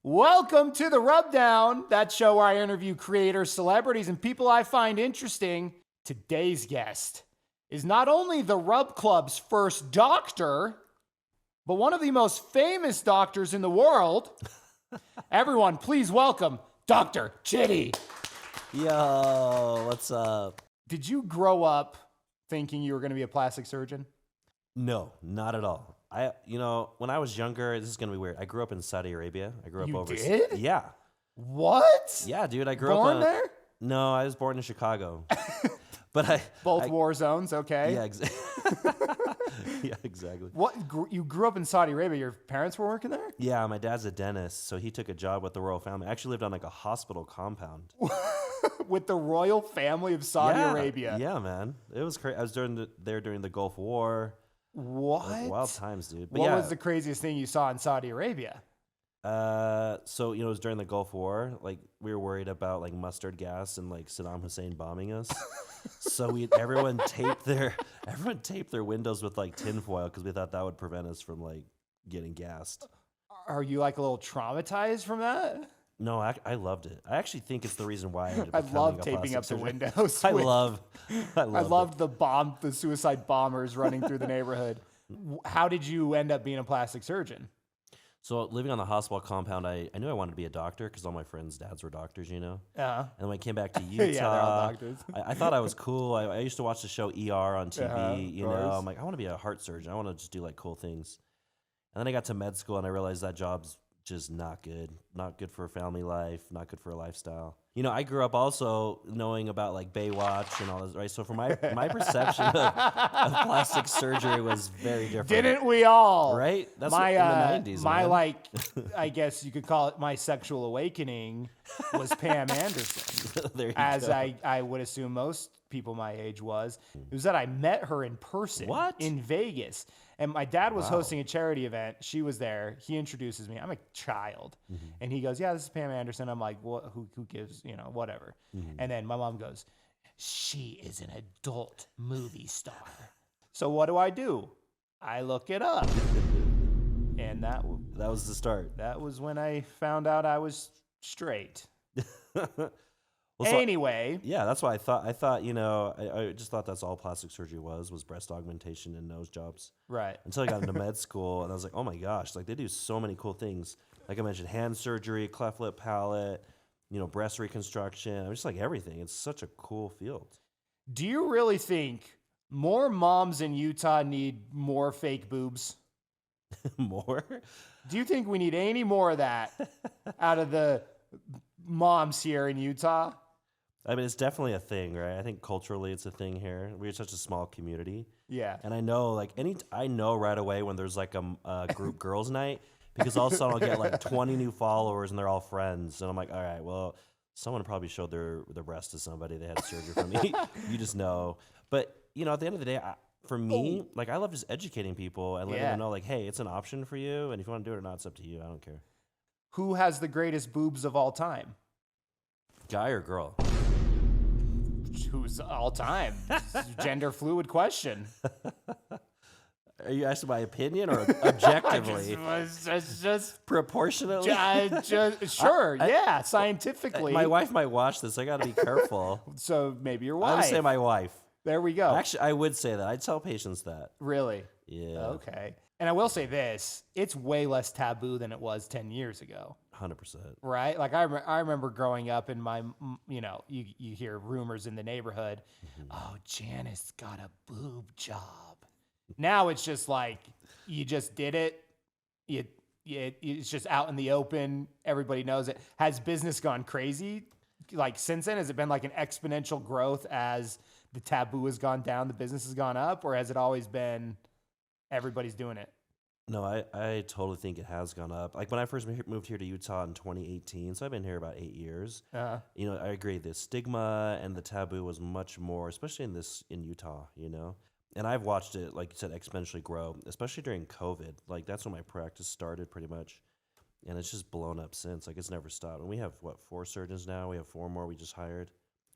Welcome to the Rubdown, that show where I interview creators, celebrities, and people I find interesting. Today's guest is not only the Rub Club's first doctor, but one of the most famous doctors in the world. Everyone, please welcome Dr. Chiddy. Yo, what's up? Did you grow up thinking you were going to be a plastic surgeon? No, not at all. When I was younger, this is gonna be weird. I grew up in Saudi Arabia. I grew up You overseas. did? Yeah, What? yeah, dude. I grew Born up there? No, I was born in Chicago. But Both war zones, okay. Yeah, yeah, exactly. What? You grew up in Saudi Arabia. Your parents were working there? Yeah, my dad's a dentist, so he took a job with the royal family. I actually lived on like a hospital compound. With the royal family of Saudi Arabia. Yeah, man. It was crazy. I was there during the Gulf War. What? Like, wild times, dude. But What yeah, was the craziest thing you saw in Saudi Arabia? So it was during the Gulf War. Like we were worried about like mustard gas and like Saddam Hussein bombing us. So everyone taped their windows with like tinfoil because we thought that would prevent us from like getting gassed. Are you like a little traumatized from that? No, I loved it. I actually think it's the reason why I ended I up love becoming a taping up the plastic surgeon. windows. I loved the suicide bombers running through the neighborhood. How did you end up being a plastic surgeon? So living on the hospital compound, I knew I wanted to be a doctor because all my friends' dads were doctors, you know. Uh-huh. And when I came back to Utah, Yeah, they're all doctors. I thought I was cool. I used to watch the show ER on TV. Of Know, course. I'm like, I want to be a heart surgeon. I want to just do like cool things. And then I got to med school and I realized that job's just not good for a family life, not good for a lifestyle. You know, I grew up also knowing about like Baywatch and all this, right? So for my perception of plastic surgery was very different. Didn't we all? Right? That's my in the 90s, my man. like I guess you could call it my sexual awakening was Pam Anderson. There you As go. I would assume most people my age was. It was that I met her in person. What? In Vegas. And my dad was Wow. hosting a charity event. She was there. He introduces me. I'm a child. Mm-hmm. And he goes, yeah, this is Pam Anderson. I'm like, what, who gives, whatever. Mm-hmm. And then my mom goes, she is an adult movie star. So what do? I look it up. And that was the start. that was when I found out I was straight. Well, so- Anyway, yeah, that's why I thought, I just thought that's all plastic surgery was breast augmentation and nose jobs. right. Until I got into med school and I was like, oh my gosh, like they do so many cool things. Like I mentioned, hand surgery, cleft lip palate, breast reconstruction. I mean, just like everything. It's such a cool field. Do you really think more moms in Utah need more fake boobs? More? Do you think we need any more of that out of the moms here in Utah? I mean, it's definitely a thing, right? I think culturally it's a thing here. We're such a small community. Yeah. And I know, I know right away when there's like a group girls' night because all of a sudden I'll get like 20 new followers and they're all friends. And I'm like, all right, well, someone probably showed their breast to somebody. They had surgery for me. You just know. But, at the end of the day, for me, I love just educating people and letting Yeah. them know, like, hey, it's an option for you. And if you want to do it or not, it's up to you. I don't care. Who has the greatest boobs of all time? Guy or girl? Who's all time? Gender fluid question. Are you asking my opinion or objectively? just Proportionately? sure, yeah, scientifically. My wife might watch this. I got to be careful. So maybe your I wife. would say my wife. There we go. Actually, I would say that. I'd tell patients that. Really? Yeah. Okay. And I will say this, it's way less taboo than it was 10 years ago. 100%. Right? Like I remember growing up in my, you hear rumors in the neighborhood, oh, Janice got a boob job. Now it's just like, you just did it. It's just out in the open. Everybody knows it. Has business gone crazy? Like since then, has it been like an exponential growth as the taboo has gone down, the business has gone up, or has it always been everybody's doing it? No, I totally think it has gone up. Like when I first moved here to Utah in 2018, so I've been here about 8 years. I agree. The stigma and the taboo was much more, especially in Utah, And I've watched it, like you said, exponentially grow, especially during COVID. Like that's when my practice started pretty much. And it's just blown up since. Like it's never stopped. And we have, 4 surgeons now? We have 4 more we just hired.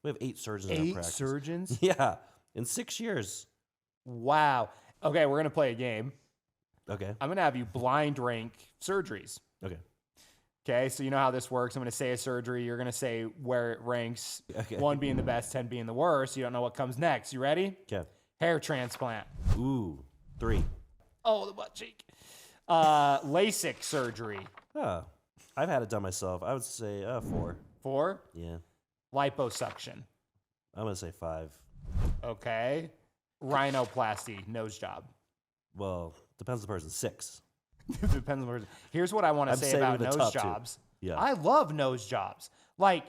We have 8 surgeons in our 8 practice. surgeons? Yeah, in 6 years. Wow. Okay, we're going to play a game. Okay. I'm going to have you blind rank surgeries. Okay. Okay, so you know how this works. I'm going to say a surgery. You're going to say where it ranks. Okay. 1 being the best, 10 being the worst. You don't know what comes next. You ready? Okay. Hair transplant. Ooh, 3. Oh, the butt cheek. LASIK surgery. Oh, I've had it done myself. I would say 4. 4. Yeah. Liposuction. I'm going to say 5. Okay. Rhinoplasty, nose job. Well, depends on the person. 6. Depends on the person. Here's what I want to I'm say saving about the nose top 2. jobs. Yeah. I love nose jobs. Like,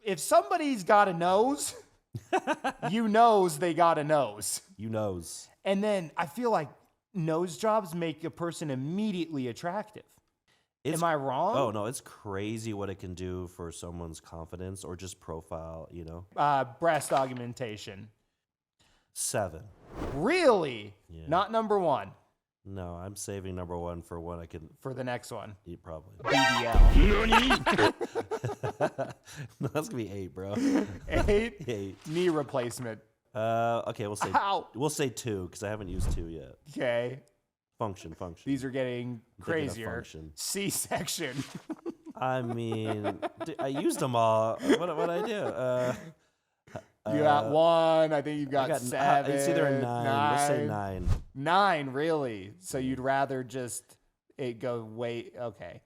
if somebody's got a nose, you knows they got a nose. You knows. And then I feel like nose jobs make a person immediately attractive. Am I wrong? Oh, no, it's crazy what it can do for someone's confidence or just profile, you know? Breast augmentation. 7. Really? Yeah. Not number 1. No, I'm saving number 1 for when I can For the next one. eat probably. BBL. No, that's going to be 8, bro. 8. 8. Knee replacement. Okay, Ow. we'll say 2 because I haven't used 2 yet. Okay. Function. These are getting Thinking of crazier. function. C-section. I mean, I used them all. What I do? You got 1. I think you got, 7. It's either a 9. Let's say 9. 9, really? So you'd rather just it go wait? Okay.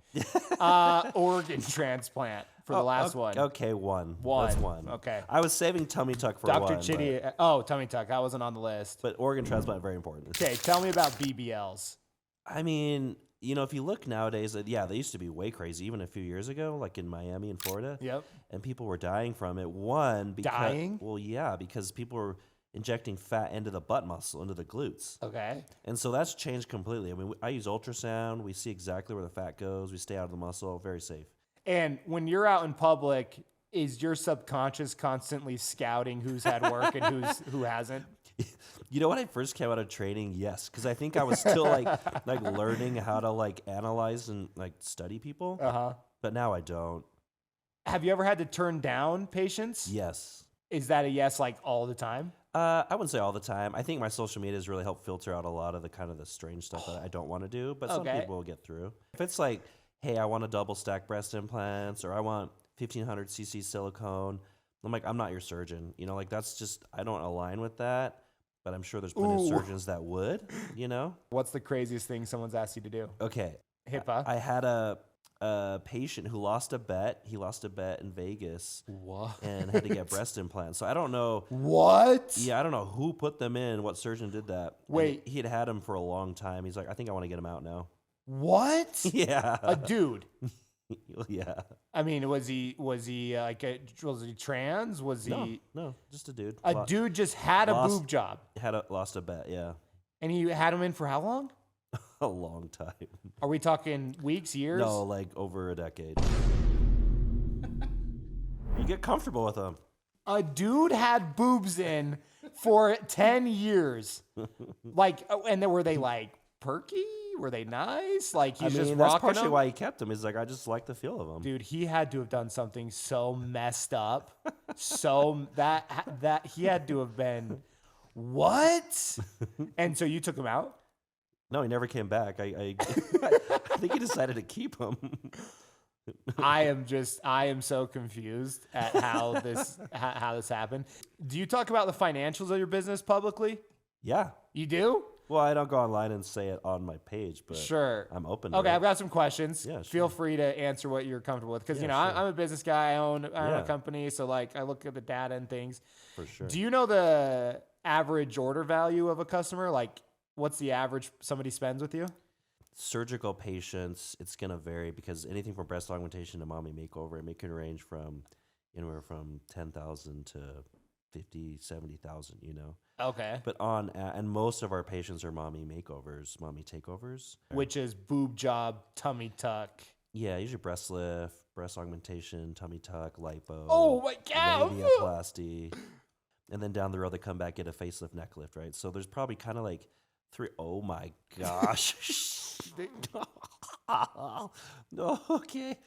Organ transplant for the last one. Okay, 1. 1. That's 1. Okay. I was saving tummy tuck for Dr. 1. Chiddy. Oh, tummy tuck. I wasn't on the list. But organ transplant very important. Okay, tell me about BBLs. I mean, you know, if you look nowadays, yeah, they used to be way crazy, even a few years ago, like in Miami and Florida. Yep. And people were dying from it. One, because Dying? Well, yeah, because people were injecting fat into the butt muscle, into the glutes. Okay. And so that's changed completely. I mean, I use ultrasound. We see exactly where the fat goes. We stay out of the muscle. Very safe. And when you're out in public, is your subconscious constantly scouting who's had work and who hasn't? You know, when I first came out of training, yes, because I think I was still like learning how to like analyze and like study people. Uh-huh. But now I don't. Have you ever had to turn down patients? Yes. Is that a yes like all the time? I wouldn't say all the time. I think my social media has really helped filter out a lot of the kind of the strange stuff that I don't want to do. But some Okay. people will get through. If it's like, hey, I want a double stack breast implants, or I want 1500 cc silicone, I'm like, I'm not your surgeon. You know, like that's just, I don't align with that. But I'm sure there's plenty of surgeons that would, you know? What's the craziest thing someone's asked you to do? Okay. HIPAA? I had a patient who lost a bet. He lost a bet in Vegas What? and had to get breast implants. So I don't know. What? Yeah, I don't know who put them in, what surgeon did that. And Wait. he had them for a long time. He's like, I think I want to get them out now. What? Yeah. A dude. Yeah. I mean, was he was he trans? Was he No, just a dude. a dude just had a lost- boob job? Lost a bet, yeah. And he had him in for how long? A long time. Are we talking weeks, years? No, like over a decade. You get comfortable with them. A dude had boobs in for 10 years. Like, and then were they like perky? Were they nice? Like he's just that's rocking partially them? why he kept them. He's like, I just like the feel of them. Dude, he had to have done something so messed up. So that he had to have been what? And so you took him out? No, he never came back. I think he decided to keep them. I am so confused at how this happened. Do you talk about the financials of your business publicly? Yeah. You do? Well, I don't go online and say it on my page, but Sure. I'm open to Okay, it. I've got some questions. Yeah, Feel sure. free to answer what you're comfortable with. Because, Yeah, sure. I'm a business guy. I own a Yeah. company. So, like, I look at the data and things. For sure. Do you know the average order value of a customer? Like, what's the average somebody spends with you? Surgical patients, it's going to vary because anything from breast augmentation to mommy makeover, it can range from anywhere from 10,000 to 50, 70,000, you know. Okay. But and most of our patients are mommy makeovers, mommy takeovers. Which is boob job, tummy tuck. Yeah, usually breast lift, breast augmentation, tummy tuck, lipo. Oh my God. Labiaplasty. And then down the road, they come back, get a facelift, neck lift, right? So there's probably kind of like oh my gosh. No, okay.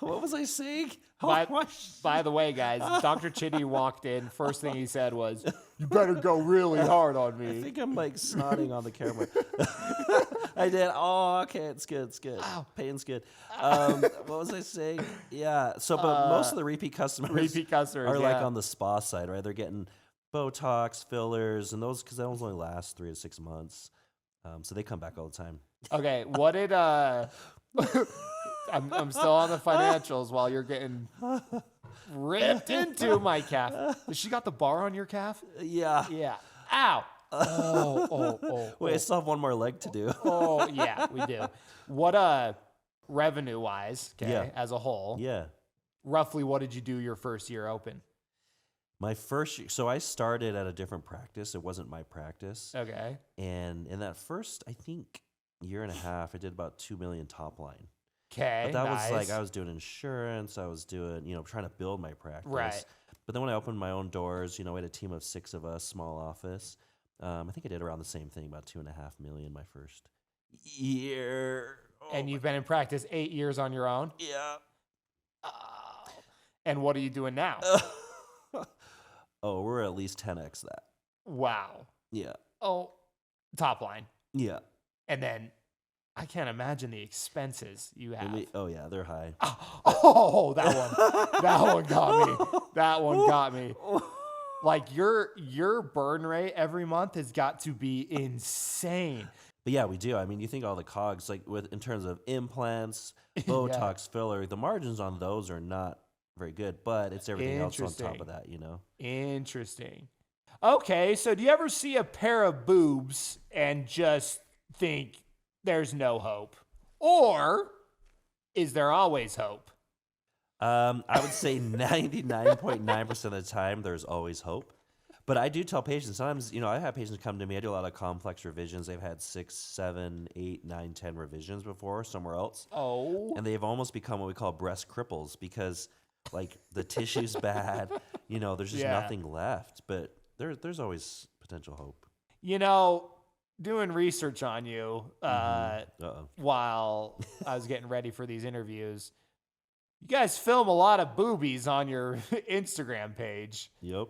What was I saying? By the way, guys, Dr. Chiddy walked in. First thing he said was, "You better go really hard on I me." think I'm like snotting on the camera. I did. Oh, okay. It's good. It's good. Ow. Pain's good. What was I saying? Yeah. So, but most of the repeat customers are like on the spa side, right? They're getting Botox, fillers, and those, because those only last 3 to 6 months. So they come back all the time. Okay, what did I'm still on the financials while you're getting ripped into my calf. Has she got the bar on your calf? Yeah. Yeah. Ow. Oh. Wait, I still have one more leg to do. Oh, yeah, we do. What revenue wise, okay, Yeah. as a whole, Yeah. roughly what did you do your first year open? My first year, so I started at a different practice. It wasn't my practice. Okay. And in that first, I think, year and a half, I did about 2 million top line. Okay. But that nice. was like, I was doing insurance. I was doing, trying to build my practice. Right. But then when I opened my own doors, we had a team of 6 of us, small office. I think I did around the same thing, about 2.5 million my first year. And you've been in practice 8 years on your own? Yeah. And what are you doing now? Oh, we're at least 10x that. Wow. Yeah. Oh, top line. Yeah. And then I can't imagine the expenses you have. Oh yeah, they're high. Oh, that one got me. That one got me. Like your burn rate every month has got to be insane. But yeah, we do. I mean, you think all the cogs, like in terms of implants, Botox, filler, the margins on those are not very good, but it's everything else on top of that, Interesting. Okay, so do you ever see a pair of boobs and just think there's no hope? Or is there always hope? I would say 99.9% of the time, there's always hope. But I do tell patients, sometimes, I have patients come to me, I do a lot of complex revisions. They've had 6, 7, 8, 9, 10 revisions before somewhere else. Oh. And they've almost become what we call breast cripples because like the tissue's bad, there's just nothing left. But there's always potential hope. Doing research on you while I was getting ready for these interviews, you guys film a lot of boobies on your Instagram page. Yep.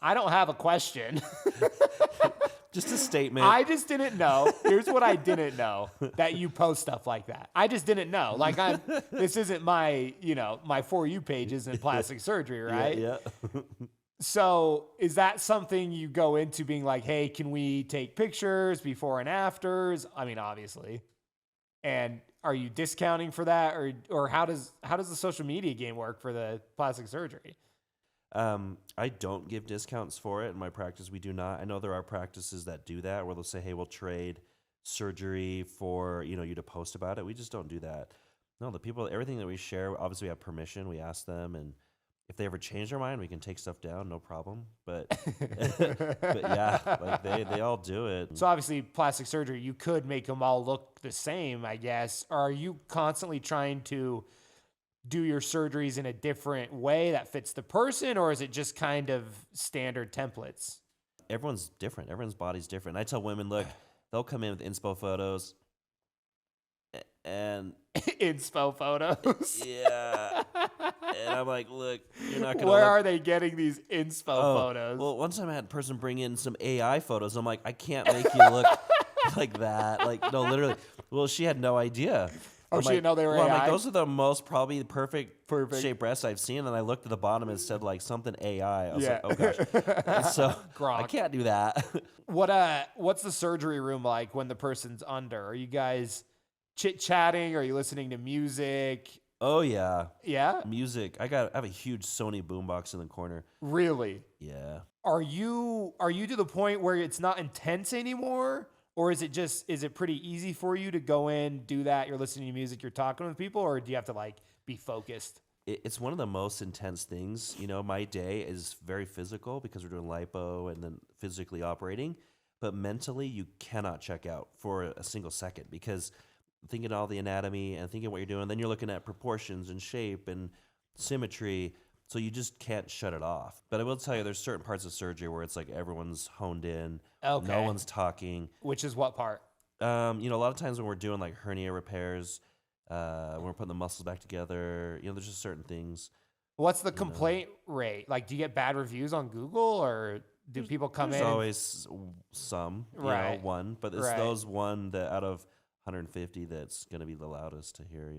I don't have a question. Just a statement. I just didn't know. Here's what I didn't know, that you post stuff like that. I just didn't know. Like this isn't my, my For You page isn't plastic surgery, right? Yeah. So is that something you go into being like, hey, can we take pictures before and afters? I mean, obviously. And are you discounting for that, or how does the social media game work for the plastic surgery? I don't give discounts for it in my practice. We do not. I know there are practices that do that where they'll say, hey, we'll trade surgery for, you to post about it. We just don't do that. No, the people, everything that we share, obviously we have permission. We ask them, and if they ever change their mind, we can take stuff down, no problem. But, but yeah, like they all do it. So obviously plastic surgery, you could make them all look the same, I guess. Are you constantly trying to do your surgeries in a different way that fits the person, or is it just kind of standard templates? Everyone's different. Everyone's body's different. I tell women, look, they'll come in with inspo photos and inspo photos. Yeah. And I'm like, look, you're not going to Where are they getting these inspo photos? Well, one time I had a person bring in some AI photos. I'm like, I can't make you look like that. Like, no, literally. Well, she had no idea. Oh, she didn't know they were AI? I'm like, those are the most probably perfect shaped breasts I've seen. And I looked at the bottom and it said like something AI. I was like, oh gosh. And so I can't do that. What's the surgery room like when the person's under? Are you guys chit-chatting? Are you listening to music? Oh yeah. Yeah? Music. I have a huge Sony boombox in the corner. Really? Yeah. Are you to the point where it's not intense anymore? Or is it pretty easy for you to go in, do that, you're listening to music, you're talking with people, or do you have to like be focused? It's one of the most intense things. My day is very physical because we're doing lipo and then physically operating, but mentally you cannot check out for a single second because thinking all the anatomy and thinking what you're doing, then you're looking at proportions and shape and symmetry. So you just can't shut it off. But I will tell you, there's certain parts of surgery where it's like everyone's honed in. Okay. No one's talking. Which is what part? A lot of times when we're doing like hernia repairs, when we're putting the muscles back together. There's just certain things. What's the complaint rate? Like, do you get bad reviews on Google, or do people come in? There's always some, one, but it's those one that out of 150 that's going to be the loudest to hear,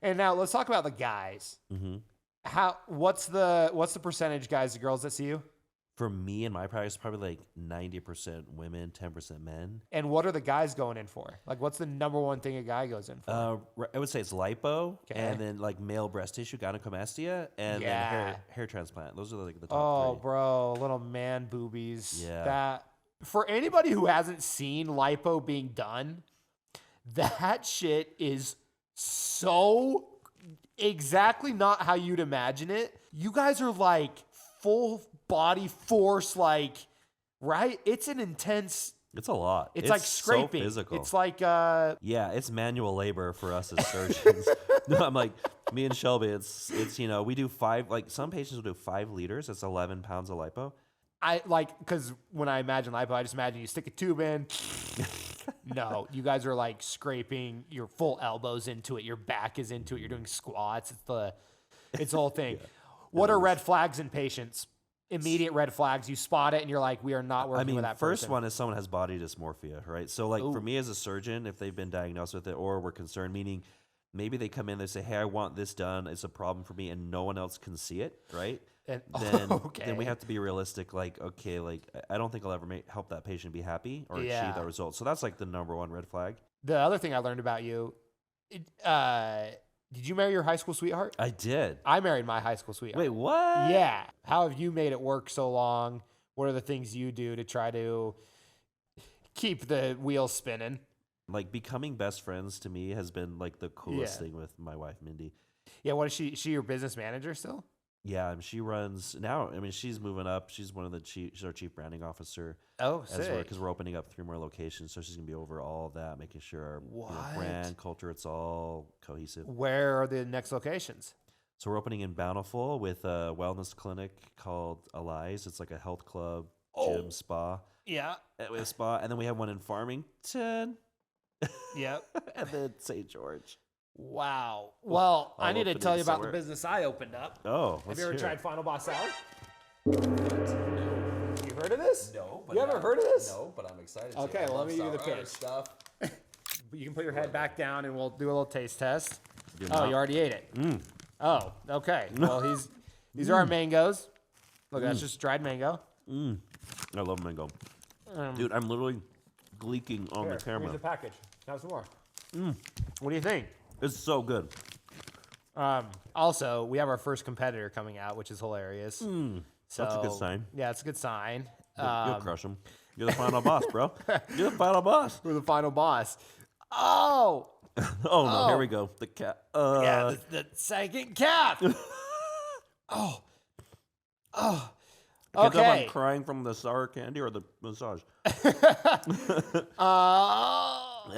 And now let's talk about the guys. Mm-hmm. What's the percentage guys to girls that see you? For me in my practice, probably like 90% women, 10% men. And what are the guys going in for? Like, what's the number one thing a guy goes in for? I would say it's lipo, and then like male breast tissue, gynecomastia, and then hair transplant. Those are like the top three. Oh, bro, little man boobies. Yeah. That for anybody who hasn't seen lipo being done, that shit is so exactly not how you'd imagine it. You guys are like full body force, like, right? It's an intense. It's a lot. It's like scraping. So physical. It's like yeah, it's manual labor for us as surgeons. No, I'm like me and Shelby. It's we do 5. Like some patients will do 5 liters. That's 11 pounds of lipo. I like because when I imagine lipo, I just imagine you stick a tube in. No, you guys are like scraping your full elbows into it. Your back is into it. You're doing squats. It's the whole thing. Yeah. What are red flags in patients? Immediate red flags. You spot it and you're like, we are not working with that person. First one is someone has body dysmorphia, right? So like for me as a surgeon, if they've been diagnosed with it or we're concerned, meaning maybe they come in, they say, hey, I want this done. It's a problem for me and no one else can see it, right? And, then we have to be realistic. Like, okay, like I don't think I'll ever help that patient be happy or achieve that result. So that's like the number one red flag. The other thing I learned about you, did you marry your high school sweetheart? I did. I married my high school sweetheart. Wait, what? Yeah. How have you made it work so long? What are the things you do to try to keep the wheels spinning? Like becoming best friends to me has been like the coolest thing with my wife, Mindy. Yeah. What is she? Is she your business manager still? Yeah, she runs now. I mean, she's moving up. She's she's our chief branding officer. Oh, sick. Because we're opening up 3 more locations, so she's gonna be over all of that, making sure our brand, culture, it's all cohesive. Where are the next locations? So we're opening in Bountiful with a wellness clinic called Alize. It's like a health club, gym, spa. Yeah, with a spa, and then we have one in Farmington. Yep, and then St. George. Wow. Well, I need to tell you about the business I opened up. Oh, have you ever tried Final Boss Salad? You heard of this? No. But you ever heard of this? No, but I'm excited. Okay, well, let me give you the pitch. Stuff. You can put your head back down, and we'll do a little taste test. You already ate it. Oh, okay. Well, these are our mangoes. Look, that's just dried mango. I love mango. Dude, I'm literally gleeking on the camera. Here's the package. Have some more. What do you think? It's so good. Also, we have our first competitor coming out, which is hilarious. So, that's a good sign. Yeah, it's a good sign. You'll crush them. You're the final boss, bro. You're the final boss. We're the final boss. Oh! Oh, no, here we go. The cat. Yeah, the second calf. Oh. Can't tell if Okay. I'm crying from the sour candy or the massage. Ow.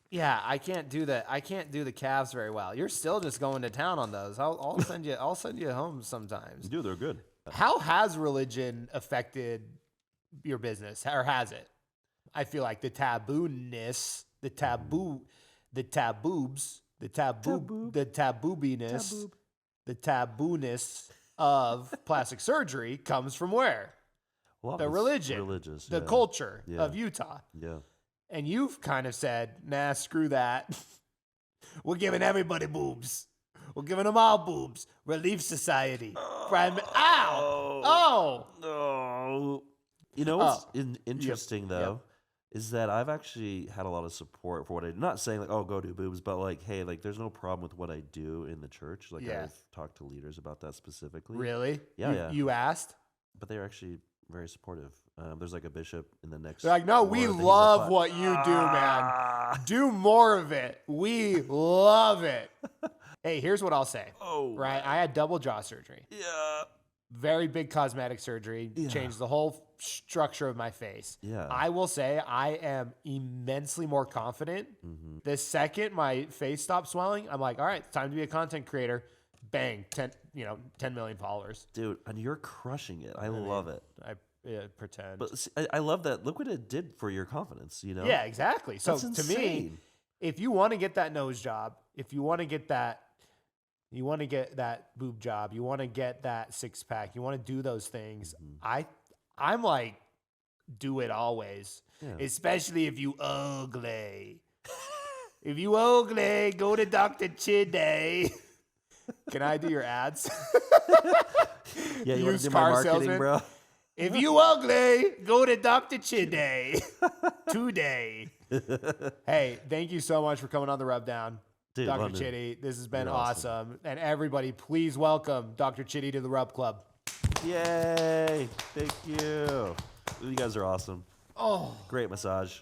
Yeah, I can't do the calves very well. You're still just going to town on those. I'll send you home sometimes. Dude, they're good. How has religion affected your business, or has it? I feel like the tabooness, the taboobiness, the tabooness of plastic surgery comes from where? Well, the it's religion, religious, the culture of Utah. Yeah. And you've kind of said, nah, screw that. We're giving everybody boobs. We're giving them all boobs. Relief Society. Ow! Oh! No. You know what's interesting, though, is that I've actually had a lot of support for what I do. Not saying, like, oh, go do boobs, but, like, hey, like, there's no problem with what I do in the church. Like, I've talked to leaders about that specifically. Really? Yeah, You asked? But they're actually very supportive. There's, like, a bishop in the next... They're like, no, we love what you do, man. Do more of it. We love it. Hey, here's what I'll say. Oh. Right? I had double jaw surgery. Yeah. Very big cosmetic surgery. Yeah. Changed the whole structure of my face. Yeah. I will say I am immensely more confident. Mm-hmm. The second my face stopped swelling, I'm like, all right, it's time to be a content creator. Bang, 10 million followers. Dude, and you're crushing it. I love it. I pretend. But see, I love that. Look what it did for your confidence, you know? Yeah, exactly. So That's to me, insane. if you want to get that nose job, if you want to get that, boob job, you want to get that six pack, you want to do those things. I'm like, do it always, especially if you ugly. If you ugly, go to Dr. Chiddy. Can I do your ads? Yeah, you want to do my marketing, bro? If you ugly, go to Dr. Chiddy today. Hey, thank you so much for coming on the Rubdown, Dude, Dr. London. Chiddy. This has been You're awesome. And everybody, please welcome Dr. Chiddy to the Rub Club. Yay! Thank you. You guys are awesome. Oh, Great massage.